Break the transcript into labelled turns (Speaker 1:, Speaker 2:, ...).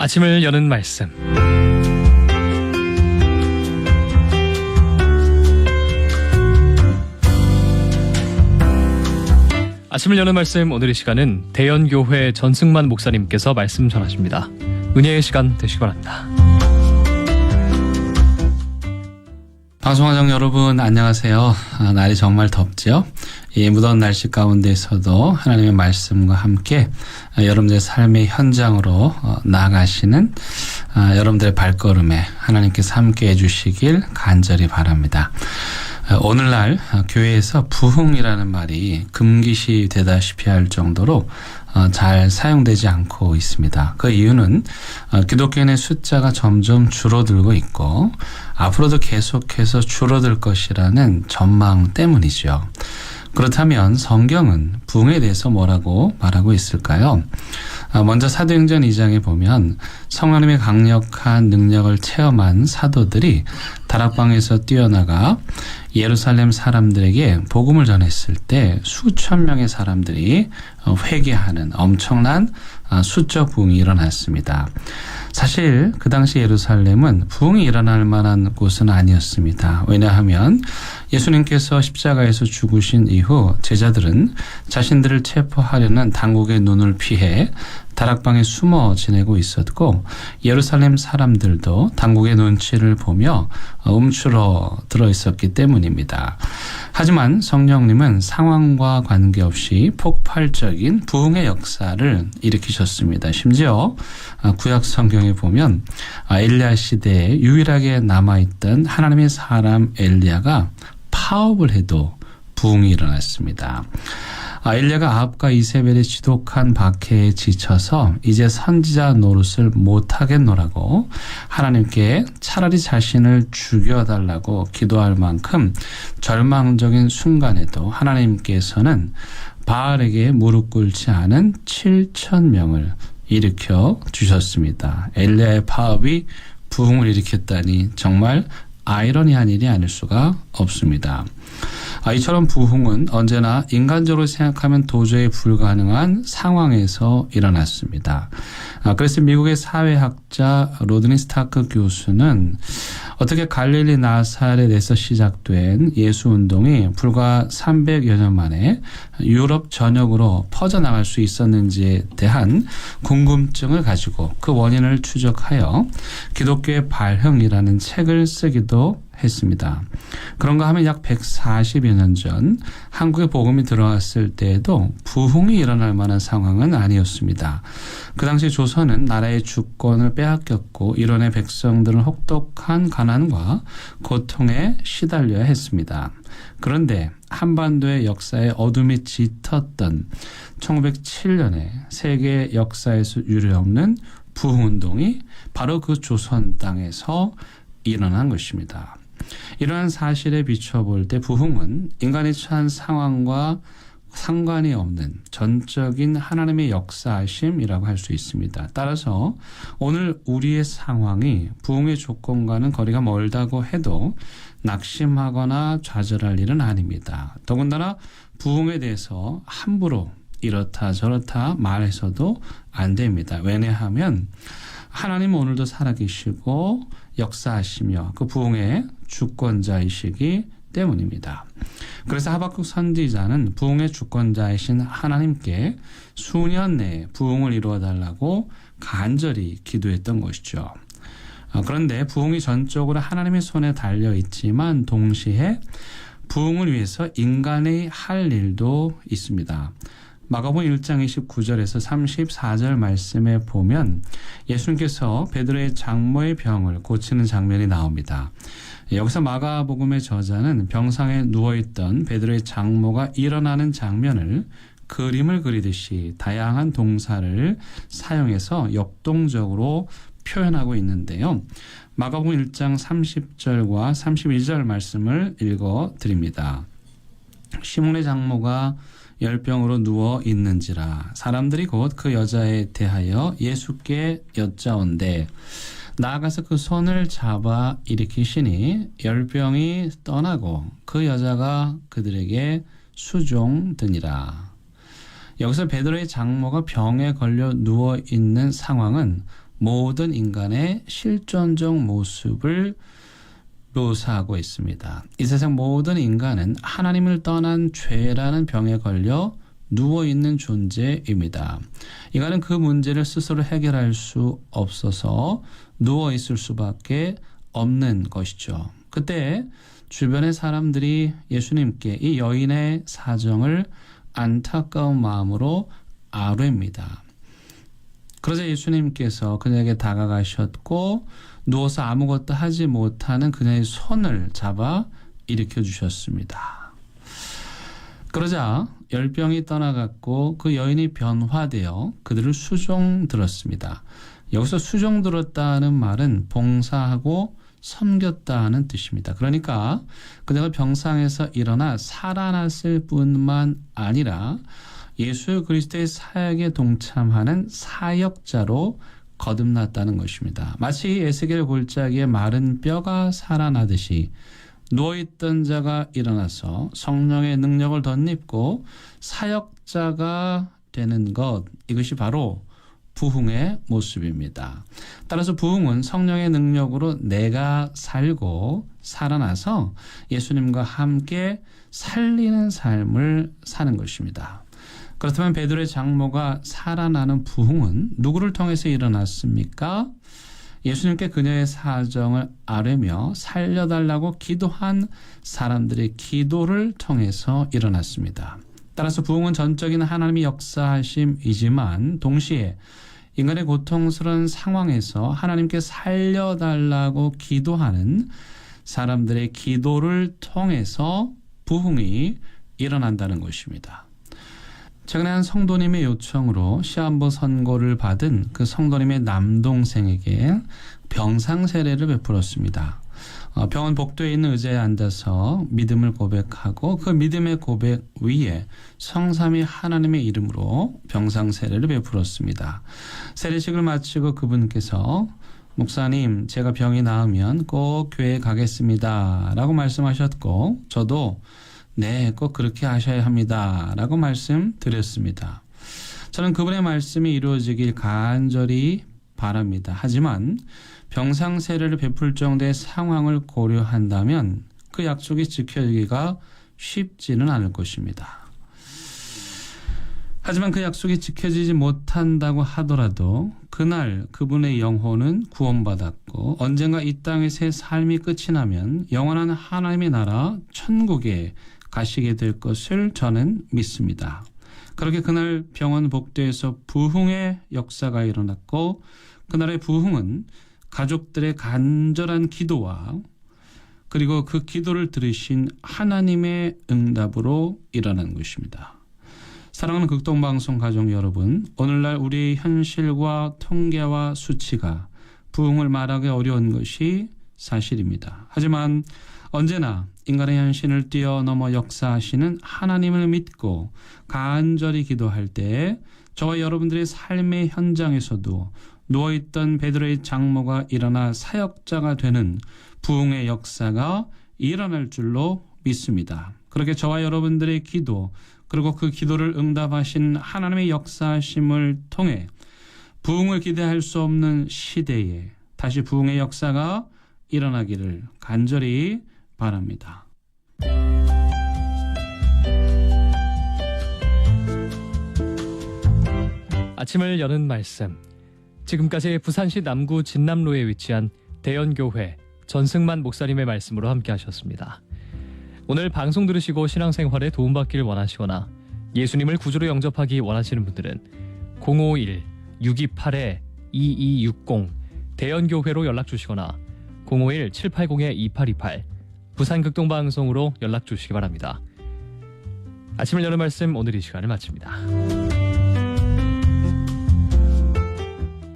Speaker 1: 아침을 여는 말씀. 아침을 여는 말씀, 오늘의 시간은 대연교회 전승만 목사님께서 말씀 전하십니다. 은혜의 시간 되시기 바랍니다.
Speaker 2: 방송가족 여러분 안녕하세요. 날이 정말 덥죠? 이 무더운 날씨 가운데서도 하나님의 말씀과 함께 여러분들의 삶의 현장으로 나아가시는 여러분들의 발걸음에 하나님께서 함께 해주시길 간절히 바랍니다. 오늘날 교회에서 부흥이라는 말이 금기시 되다시피 할 정도로 잘 사용되지 않고 있습니다. 그 이유는 기독교인의 숫자가 점점 줄어들고 있고 앞으로도 계속해서 줄어들 것이라는 전망 때문이죠. 그렇다면 성경은 부흥에 대해서 뭐라고 말하고 있을까요? 먼저 사도행전 2장에 보면 성령님의 강력한 능력을 체험한 사도들이 다락방에서 뛰어나가 예루살렘 사람들에게 복음을 전했을 때 수천 명의 사람들이 회개하는 엄청난 수적 부흥이 일어났습니다. 사실 그 당시 예루살렘은 부흥이 일어날 만한 곳은 아니었습니다. 왜냐하면 예수님께서 십자가에서 죽으신 이후 제자들은 자신들을 체포하려는 당국의 눈을 피해 다락방에 숨어 지내고 있었고 예루살렘 사람들도 당국의 눈치를 보며 움츠러 들어 있었기 때문입니다. 하지만 성령님은 상황과 관계없이 폭발적인 부흥의 역사를 일으키셨습니다. 심지어 구약 성경에 보면 엘리야 시대에 유일하게 남아있던 하나님의 사람 엘리야가 파업을 해도 부흥이 일어났습니다. 엘리야가 아합과 이세벨의 지독한 박해에 지쳐서 이제 선지자 노릇을 못하겠노라고 하나님께 차라리 자신을 죽여달라고 기도할 만큼 절망적인 순간에도 하나님께서는 바알에게 무릎 꿇지 않은 7,000명을 일으켜 주셨습니다. 엘리야의 파업이 부흥을 일으켰다니 정말 아이러니한 일이 아닐 수가 없습니다. 이처럼 부흥은 언제나 인간적으로 생각하면 도저히 불가능한 상황에서 일어났습니다. 그래서 미국의 사회학자 로드니 스타크 교수는 어떻게 갈릴리 나사렛에서 시작된 예수운동이 불과 300여 년 만에 유럽 전역으로 퍼져나갈 수 있었는지에 대한 궁금증을 가지고 그 원인을 추적하여 기독교의 발흥이라는 책을 쓰기도 했습니다. 그런가 하면 약 140여 년 전 한국에 복음이 들어왔을 때에도 부흥이 일어날 만한 상황은 아니었습니다. 그 당시 조선은 나라의 주권을 빼앗겼고 일원의 백성들은 혹독한 가난과 고통에 시달려야 했습니다. 그런데 한반도의 역사에 어둠이 짙었던 1907년에 세계 역사에서 유례없는 부흥운동이 바로 그 조선 땅에서 일어난 것입니다. 이러한 사실에 비춰볼 때 부흥은 인간이 처한 상황과 상관이 없는 전적인 하나님의 역사하심이라고 할 수 있습니다. 따라서 오늘 우리의 상황이 부흥의 조건과는 거리가 멀다고 해도 낙심하거나 좌절할 일은 아닙니다. 더군다나 부흥에 대해서 함부로 이렇다 저렇다 말해서도 안 됩니다. 왜냐하면 하나님은 오늘도 살아계시고 역사하시며 그 부흥의 주권자이시기 때문입니다. 그래서 하박국 선지자는 부흥의 주권자이신 하나님께 수년 내에 부흥을 이루어달라고 간절히 기도했던 것이죠. 그런데 부흥이 전적으로 하나님의 손에 달려있지만 동시에 부흥을 위해서 인간이 할 일도 있습니다. 마가복음 1장 29절에서 34절 말씀에 보면 예수님께서 베드로의 장모의 병을 고치는 장면이 나옵니다. 여기서 마가복음의 저자는 병상에 누워있던 베드로의 장모가 일어나는 장면을 그림을 그리듯이 다양한 동사를 사용해서 역동적으로 표현하고 있는데요. 마가복음 1장 30절과 32절 말씀을 읽어드립니다. 시몬의 장모가 열병으로 누워 있는지라 사람들이 곧 그 여자에 대하여 예수께 여짜온대 나아가서 그 손을 잡아 일으키시니 열병이 떠나고 그 여자가 그들에게 수종드니라. 여기서 베드로의 장모가 병에 걸려 누워 있는 상황은 모든 인간의 실존적 모습을 묘사하고 있습니다. 이 세상 모든 인간은 하나님을 떠난 죄라는 병에 걸려 누워있는 존재입니다. 인간은 그 문제를 스스로 해결할 수 없어서 누워있을 수밖에 없는 것이죠. 그때 주변의 사람들이 예수님께 이 여인의 사정을 안타까운 마음으로 아뢰입니다. 그러자 예수님께서 그녀에게 다가가셨고 누워서 아무것도 하지 못하는 그녀의 손을 잡아 일으켜 주셨습니다. 그러자 열병이 떠나갔고 그 여인이 변화되어 그들을 수종들었습니다. 여기서 수종들었다는 말은 봉사하고 섬겼다는 뜻입니다. 그러니까 그녀가 병상에서 일어나 살아났을 뿐만 아니라 예수 그리스도의 사역에 동참하는 사역자로 거듭났다는 것입니다. 마치 에스겔 골짜기에 마른 뼈가 살아나듯이 누워있던 자가 일어나서 성령의 능력을 덧입고 사역자가 되는 것, 이것이 바로 부흥의 모습입니다. 따라서 부흥은 성령의 능력으로 내가 살고 살아나서 예수님과 함께 살리는 삶을 사는 것입니다. 그렇다면 베드로의 장모가 살아나는 부흥은 누구를 통해서 일어났습니까? 예수님께 그녀의 사정을 아뢰며 살려달라고 기도한 사람들의 기도를 통해서 일어났습니다. 따라서 부흥은 전적인 하나님의 역사하심이지만 동시에 인간의 고통스러운 상황에서 하나님께 살려달라고 기도하는 사람들의 기도를 통해서 부흥이 일어난다는 것입니다. 최근에 한 성도님의 요청으로 시한부 선고를 받은 그 성도님의 남동생에게 병상 세례를 베풀었습니다. 병원 복도에 있는 의자에 앉아서 믿음을 고백하고 그 믿음의 고백 위에 성삼위 하나님의 이름으로 병상 세례를 베풀었습니다. 세례식을 마치고 그분께서 목사님, 제가 병이 나으면 꼭 교회에 가겠습니다 라고 말씀하셨고 저도 네, 꼭 그렇게 하셔야 합니다 라고 말씀드렸습니다. 저는 그분의 말씀이 이루어지길 간절히 바랍니다. 하지만 병상 세례를 베풀 정도의 상황을 고려한다면 그 약속이 지켜지기가 쉽지는 않을 것입니다. 하지만 그 약속이 지켜지지 못한다고 하더라도 그날 그분의 영혼은 구원받았고 언젠가 이 땅의 삶이 끝이 나면 영원한 하나님의 나라 천국에 가시게 될 것을 저는 믿습니다. 그렇게 그날 병원 복도에서 부흥의 역사가 일어났고 그날의 부흥은 가족들의 간절한 기도와 그리고 그 기도를 들으신 하나님의 응답으로 일어난 것입니다. 사랑하는 극동방송 가족 여러분, 오늘날 우리 현실과 통계와 수치가 부흥을 말하기 어려운 것이 사실입니다. 하지만 언제나 인간의 현실을 뛰어넘어 역사하시는 하나님을 믿고 간절히 기도할 때 저와 여러분들의 삶의 현장에서도 누워있던 베드로의 장모가 일어나 사역자가 되는 부흥의 역사가 일어날 줄로 믿습니다. 그렇게 저와 여러분들의 기도 그리고 그 기도를 응답하신 하나님의 역사하심을 통해 부흥을 기대할 수 없는 시대에 다시 부흥의 역사가 일어나기를 간절히 바랍니다.
Speaker 1: 아침을 여는 말씀. 지금까지 부산시 남구 진남로에 위치한 대연교회 전승만 목사님의 말씀으로 함께 하셨습니다. 오늘 방송 들으시고 신앙생활에 도움받기를 원하시거나 예수님을 구주로 영접하기 원하시는 분들은 051-628-2260 대연교회로 연락 주시거나 051-780-2828 부산극동방송으로 연락 주시기 바랍니다. 아침을 여는 말씀 오늘 이 시간을 마칩니다.